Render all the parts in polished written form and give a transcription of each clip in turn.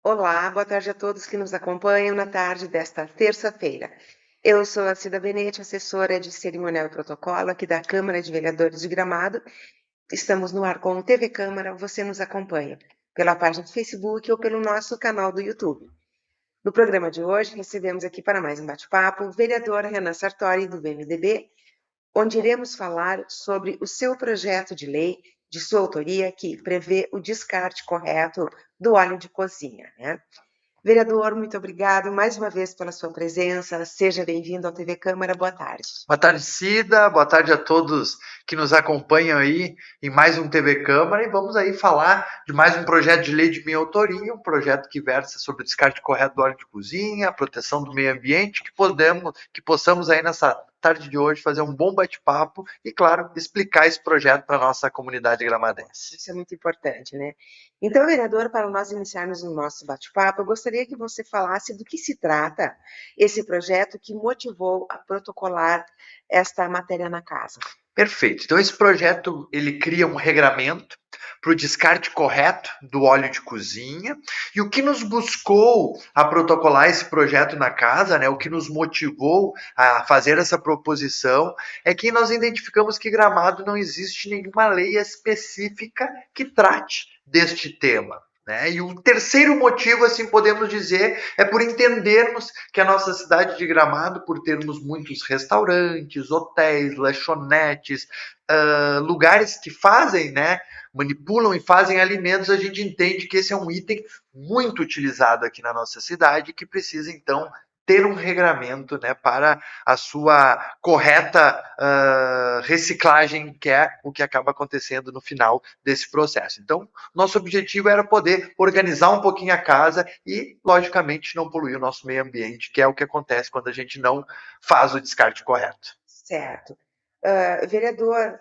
Olá, boa tarde a todos que nos acompanham na tarde desta terça-feira. Eu sou a Cida Benete, assessora de cerimonial e protocolo aqui da Câmara de Vereadores de Gramado. Estamos no ar com o TV Câmara, você nos acompanha pela página do Facebook ou pelo nosso canal do YouTube. No programa de hoje, recebemos aqui para mais um bate-papo o vereador Renan Sartori, do MDB, onde iremos falar sobre o seu projeto de lei de sua autoria que prevê o descarte correto do óleo de cozinha, né? Vereador, muito obrigado mais uma vez pela sua presença. Seja bem-vindo ao TV Câmara. Boa tarde. Boa tarde, Cida. Boa tarde a todos que nos acompanham aí em mais um TV Câmara. E vamos aí falar de mais um projeto de lei de minha autoria, um projeto que versa sobre o descarte correto do óleo de cozinha, a proteção do meio ambiente, que possamos aí nessa tarde de hoje fazer um bom bate-papo e, claro, explicar esse projeto para a nossa comunidade gramadense. Isso é muito importante, né? Então, vereador, para nós iniciarmos o nosso bate-papo, eu gostaria que você falasse do que se trata esse projeto que motivou a protocolar esta matéria na casa. Perfeito. Então esse projeto ele cria um regramento para o descarte correto do óleo de cozinha. E o que nos buscou a protocolar esse projeto na casa, né, o que nos motivou a fazer essa proposição, é que nós identificamos que Gramado não existe nenhuma lei específica que trate deste tema. Né? E o terceiro motivo, assim podemos dizer, é por entendermos que a nossa cidade de Gramado, por termos muitos restaurantes, hotéis, lanchonetes, lugares que fazem, né, manipulam e fazem alimentos, a gente entende que esse é um item muito utilizado aqui na nossa cidade, que precisa então ter um regramento, né, para a sua correta reciclagem, que é o que acaba acontecendo no final desse processo. Então, nosso objetivo era poder organizar um pouquinho a casa e, logicamente, não poluir o nosso meio ambiente, que é o que acontece quando a gente não faz o descarte correto. Certo. Vereador,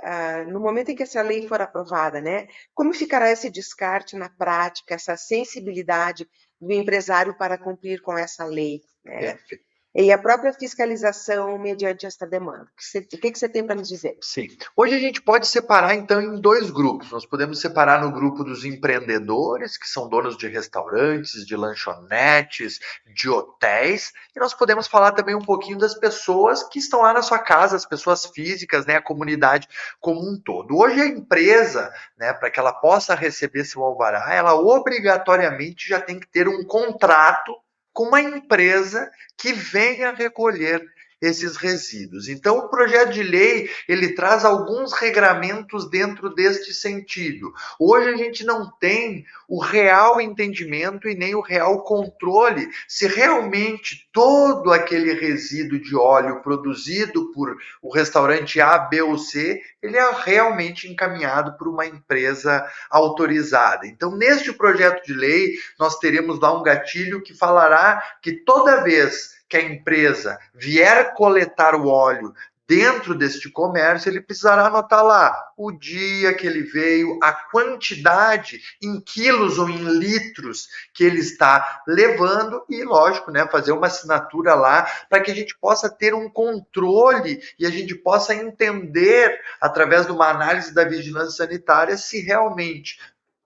no momento em que essa lei for aprovada, né, como ficará esse descarte na prática, essa sensibilidade do empresário para cumprir com essa lei, né? Perfeito. E a própria fiscalização mediante esta demanda. O que você tem para nos dizer? Sim. Hoje a gente pode separar então em dois grupos. Nós podemos separar no grupo dos empreendedores, que são donos de restaurantes, de lanchonetes, de hotéis, e nós podemos falar também um pouquinho das pessoas que estão lá na sua casa, as pessoas físicas, né, a comunidade como um todo. Hoje a empresa, né, para que ela possa receber seu alvará, ela obrigatoriamente já tem que ter um contrato com uma empresa que venha recolher esses resíduos. Então, o projeto de lei ele traz alguns regramentos dentro deste sentido. Hoje a gente não tem o real entendimento e nem o real controle se realmente todo aquele resíduo de óleo produzido por o restaurante A, B ou C, ele é realmente encaminhado por uma empresa autorizada. Então, neste projeto de lei, nós teremos lá um gatilho que falará que toda vez que a empresa vier coletar o óleo dentro deste comércio, ele precisará anotar lá o dia que ele veio, a quantidade em quilos ou em litros que ele está levando e, lógico, né, fazer uma assinatura lá para que a gente possa ter um controle e a gente possa entender, através de uma análise da vigilância sanitária, se realmente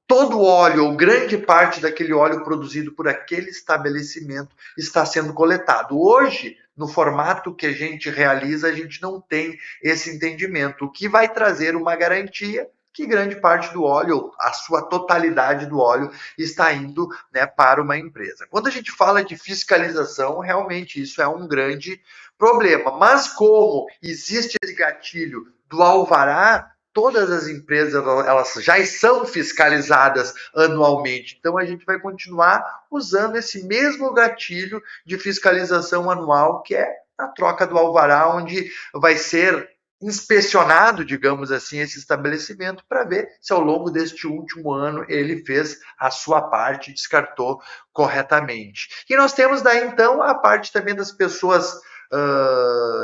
todo o óleo ou grande parte daquele óleo produzido por aquele estabelecimento está sendo coletado. Hoje, no formato que a gente realiza, a gente não tem esse entendimento, o que vai trazer uma garantia que grande parte do óleo, a sua totalidade do óleo, está indo, né, para uma empresa. Quando a gente fala de fiscalização, realmente isso é um grande problema. Mas como existe esse gatilho do alvará, todas as empresas elas já são fiscalizadas anualmente. Então a gente vai continuar usando esse mesmo gatilho de fiscalização anual, que é a troca do alvará, onde vai ser inspecionado, digamos assim, esse estabelecimento para ver se ao longo deste último ano ele fez a sua parte e descartou corretamente. E nós temos daí então a parte também das pessoas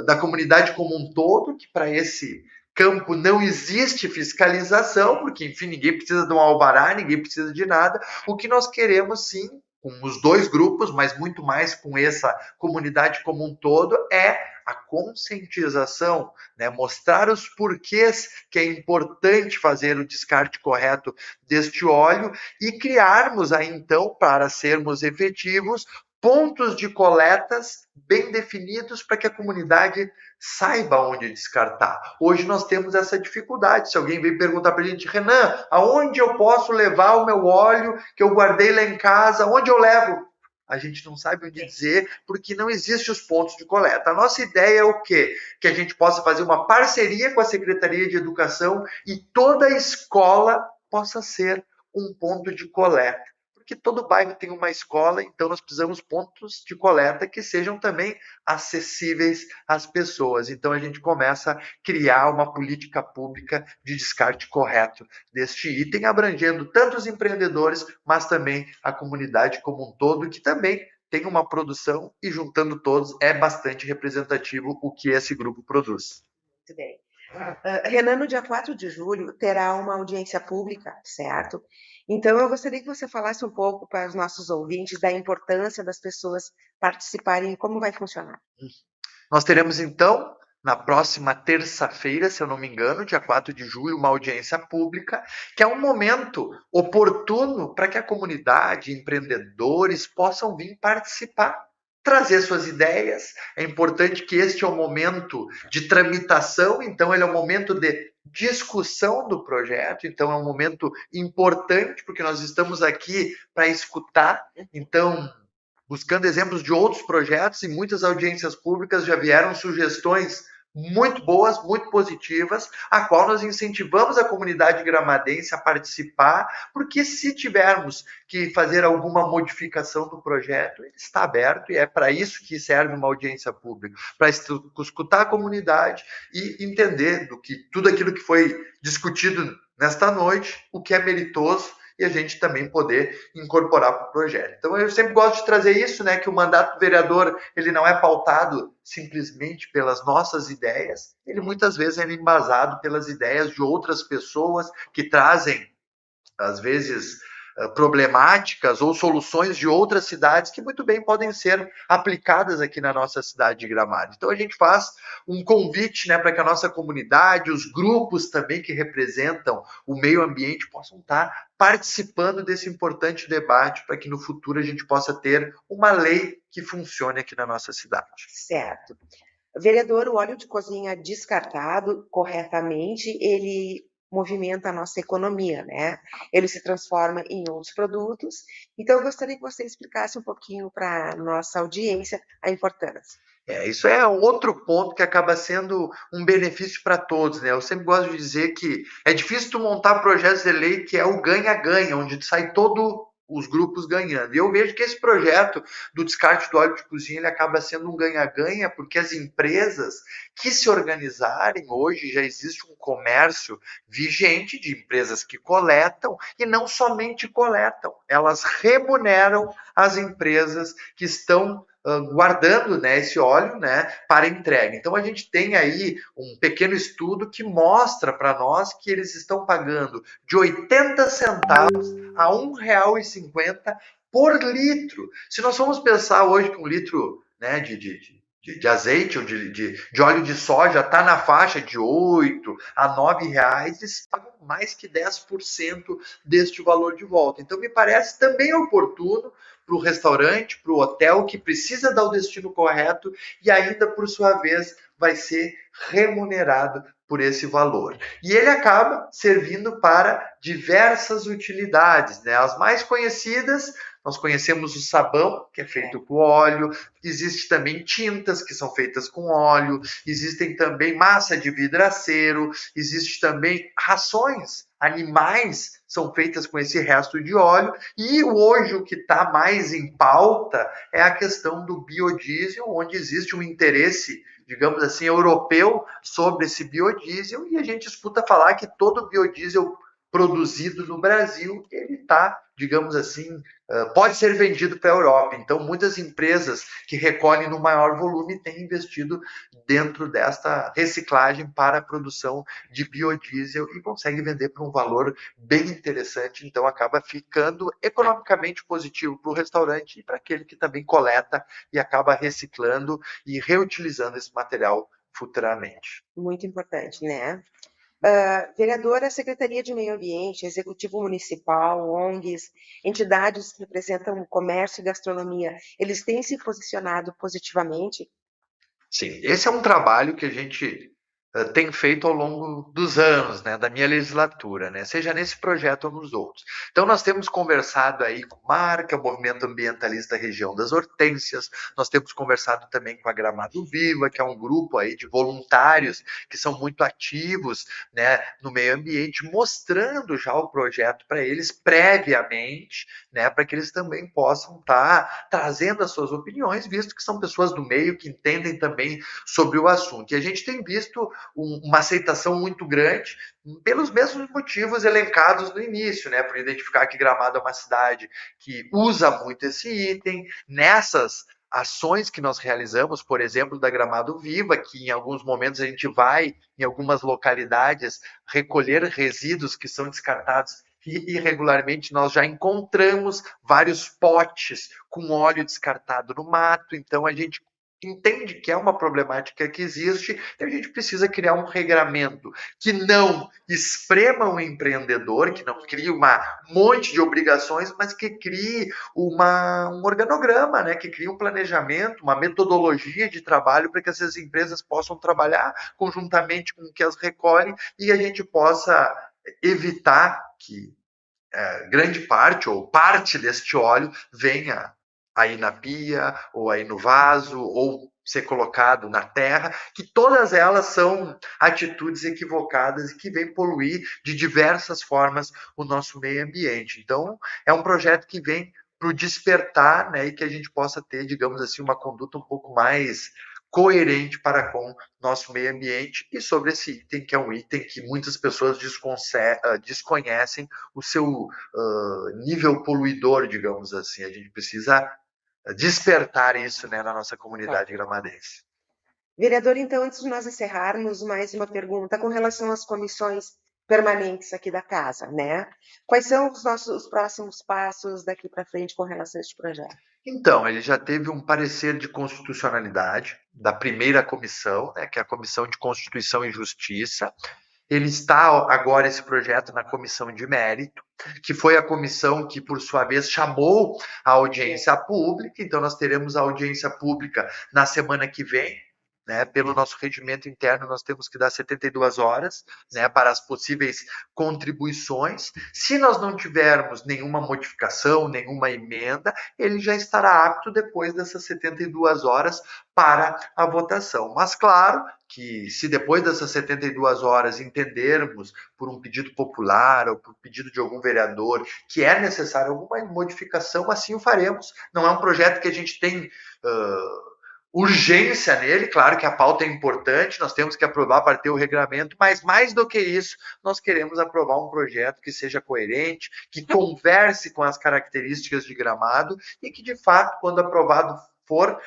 da comunidade como um todo, que para esse campo não existe fiscalização, porque, enfim, ninguém precisa de um alvará, ninguém precisa de nada. O que nós queremos, sim, com os dois grupos, mas muito mais com essa comunidade como um todo, é a conscientização, né? Mostrar os porquês que é importante fazer o descarte correto deste óleo e criarmos aí então, para sermos efetivos, pontos de coletas bem definidos para que a comunidade saiba onde descartar. Hoje nós temos essa dificuldade. Se alguém vem perguntar para a gente, Renan, aonde eu posso levar o meu óleo que eu guardei lá em casa? Onde eu levo? A gente não sabe onde dizer, porque não existem os pontos de coleta. A nossa ideia é o quê? Que a gente possa fazer uma parceria com a Secretaria de Educação e toda a escola possa ser um ponto de coleta. Porque todo bairro tem uma escola, então nós precisamos pontos de coleta que sejam também acessíveis às pessoas. Então a gente começa a criar uma política pública de descarte correto deste item, abrangendo tanto os empreendedores, mas também a comunidade como um todo, que também tem uma produção e juntando todos é bastante representativo o que esse grupo produz. Muito bem. Renan, no dia 4 de julho, terá uma audiência pública, certo? Então, eu gostaria que você falasse um pouco para os nossos ouvintes da importância das pessoas participarem e como vai funcionar. Nós teremos, então, na próxima terça-feira, se eu não me engano, dia 4 de julho, uma audiência pública, que é um momento oportuno para que a comunidade, empreendedores, possam vir participar, trazer suas ideias. É importante que este é o momento de tramitação, então ele é um momento de discussão do projeto, então é um momento importante, porque nós estamos aqui para escutar, então buscando exemplos de outros projetos, e muitas audiências públicas já vieram sugestões muito boas, muito positivas, a qual nós incentivamos a comunidade gramadense a participar, porque se tivermos que fazer alguma modificação do projeto, ele está aberto e é para isso que serve uma audiência pública, para escutar a comunidade e entender do que tudo aquilo que foi discutido nesta noite, o que é meritoso, e a gente também poder incorporar para o projeto. Então eu sempre gosto de trazer isso, né, que o mandato do vereador ele não é pautado simplesmente pelas nossas ideias, ele muitas vezes é embasado pelas ideias de outras pessoas que trazem, às vezes, problemáticas ou soluções de outras cidades que muito bem podem ser aplicadas aqui na nossa cidade de Gramado. Então a gente faz um convite, né, para que a nossa comunidade, os grupos também que representam o meio ambiente possam estar participando desse importante debate para que no futuro a gente possa ter uma lei que funcione aqui na nossa cidade. Certo. Vereador, o óleo de cozinha descartado corretamente, ele movimenta a nossa economia, né? Ele se transforma em outros produtos. Então, eu gostaria que você explicasse um pouquinho para a nossa audiência a importância. Isso é outro ponto que acaba sendo um benefício para todos, né? Eu sempre gosto de dizer que é difícil tu montar projetos de lei que é o ganha-ganha, onde sai todo os grupos ganhando. E eu vejo que esse projeto do descarte do óleo de cozinha ele acaba sendo um ganha-ganha, porque as empresas que se organizarem, hoje já existe um comércio vigente de empresas que coletam e não somente coletam, elas remuneram as empresas que estão guardando, né, esse óleo, né, para entrega. Então a gente tem aí um pequeno estudo que mostra para nós que eles estão pagando de 80 centavos a R$ 1,50 por litro. Se nós formos pensar hoje que um litro, né, de azeite ou de óleo de soja está na faixa de R$ 8 a R$ 9, eles pagam mais que 10% deste valor de volta. Então me parece também oportuno para o restaurante, para o hotel que precisa dar o destino correto e ainda, por sua vez, vai ser remunerado por esse valor. E ele acaba servindo para diversas utilidades, né? As mais conhecidas, nós conhecemos o sabão, que é feito com óleo, existe também tintas que são feitas com óleo, existem também massa de vidraceiro, existe também rações animais são feitas com esse resto de óleo, e hoje o que está mais em pauta é a questão do biodiesel, onde existe um interesse, digamos assim, europeu sobre esse biodiesel, e a gente escuta falar que todo biodiesel produzido no Brasil, ele está, digamos assim, pode ser vendido para a Europa. Então, muitas empresas que recolhem no maior volume têm investido dentro desta reciclagem para a produção de biodiesel e conseguem vender por um valor bem interessante. Então, acaba ficando economicamente positivo para o restaurante e para aquele que também coleta e acaba reciclando e reutilizando esse material futuramente. Muito importante, né? Vereadora, Secretaria de Meio Ambiente, Executivo Municipal, ONGs, entidades que representam o comércio e gastronomia, eles têm se posicionado positivamente? Sim, esse é um trabalho que a gente tem feito ao longo dos anos, né, da minha legislatura, né, seja nesse projeto ou nos outros. Então, nós temos conversado aí com o MAR, que é o Movimento Ambientalista da Região das Hortênsias, nós temos conversado também com a Gramado Viva, que é um grupo aí de voluntários que são muito ativos, né, no meio ambiente, mostrando já o projeto para eles previamente, né, para que eles também possam estar trazendo as suas opiniões, visto que são pessoas do meio que entendem também sobre o assunto. E a gente tem visto uma aceitação muito grande pelos mesmos motivos elencados no início, né? Por identificar que Gramado é uma cidade que usa muito esse item. Nessas ações que nós realizamos, por exemplo, da Gramado Viva, que em alguns momentos a gente vai em algumas localidades recolher resíduos que são descartados e irregularmente nós já encontramos vários potes com óleo descartado no mato, então a gente entende que é uma problemática que existe e a gente precisa criar um regramento que não esprema o empreendedor, que não crie um monte de obrigações, mas que crie um organograma, né? Que crie um planejamento, uma metodologia de trabalho para que essas empresas possam trabalhar conjuntamente com o que as recolhem e a gente possa evitar que grande parte ou parte deste óleo venha aí na pia, ou aí no vaso, ou ser colocado na terra, que todas elas são atitudes equivocadas e que vêm poluir de diversas formas o nosso meio ambiente. Então, é um projeto que vem para o despertar, né, e que a gente possa ter, digamos assim, uma conduta um pouco mais coerente para com nosso meio ambiente e sobre esse item, que é um item que muitas pessoas desconhecem o seu nível poluidor, digamos assim. A gente precisa despertar isso, né, na nossa comunidade gramadense. Vereador, então, antes de nós encerrarmos, mais uma pergunta com relação às comissões permanentes aqui da casa, né? Quais são os próximos passos daqui para frente com relação a este projeto? Então, ele já teve um parecer de constitucionalidade da primeira comissão, né, que é a Comissão de Constituição e Justiça. Ele está agora esse projeto na comissão de mérito, que foi a comissão que, por sua vez, chamou a audiência pública. Então, nós teremos a audiência pública na semana que vem. Né, pelo nosso regimento interno, nós temos que dar 72 horas, né, para as possíveis contribuições. Se nós não tivermos nenhuma modificação, nenhuma emenda, ele já estará apto depois dessas 72 horas para a votação. Mas, claro, que se depois dessas 72 horas entendermos por um pedido popular ou por pedido de algum vereador que é necessário alguma modificação, assim o faremos. Não é um projeto que a gente tem urgência nele, claro que a pauta é importante, nós temos que aprovar para ter o regramento, mas mais do que isso, nós queremos aprovar um projeto que seja coerente, que converse com as características de Gramado e que, de fato, quando aprovado for,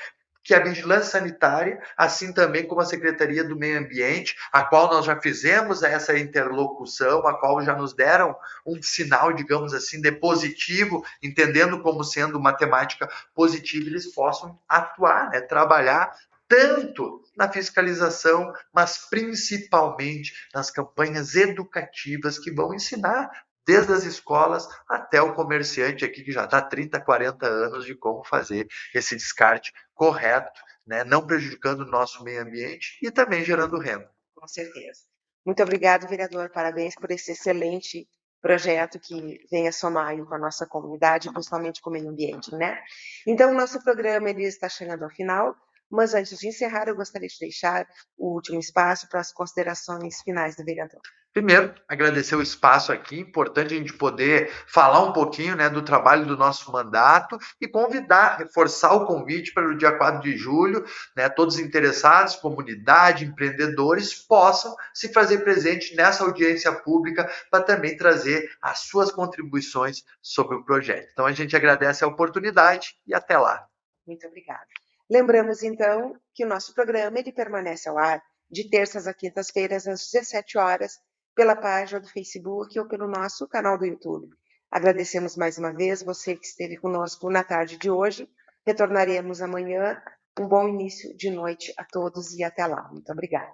que a Vigilância Sanitária, assim também como a Secretaria do Meio Ambiente, a qual nós já fizemos essa interlocução, a qual já nos deram um sinal, digamos assim, de positivo, entendendo como sendo uma temática positiva, eles possam atuar, né, trabalhar tanto na fiscalização, mas principalmente nas campanhas educativas que vão ensinar desde as escolas até o comerciante aqui que já está há 30, 40 anos de como fazer esse descarte correto, né? Não prejudicando o nosso meio ambiente e também gerando renda. Com certeza. Muito obrigado, vereador. Parabéns por esse excelente projeto que venha somar com a nossa comunidade, principalmente com o meio ambiente, né? Então, o nosso programa ele está chegando ao final. Mas antes de encerrar, eu gostaria de deixar o último espaço para as considerações finais do vereador. Primeiro, agradecer o espaço aqui, importante a gente poder falar um pouquinho, né, do trabalho do nosso mandato e convidar, reforçar o convite para o dia 4 de julho, né, todos interessados, comunidade, empreendedores, possam se fazer presente nessa audiência pública para também trazer as suas contribuições sobre o projeto. Então, a gente agradece a oportunidade e até lá. Muito obrigada. Lembramos, então, que o nosso programa ele permanece ao ar de terças a quintas-feiras, às 17 horas, pela página do Facebook ou pelo nosso canal do YouTube. Agradecemos mais uma vez você que esteve conosco na tarde de hoje. Retornaremos amanhã. Um bom início de noite a todos e até lá. Muito obrigada.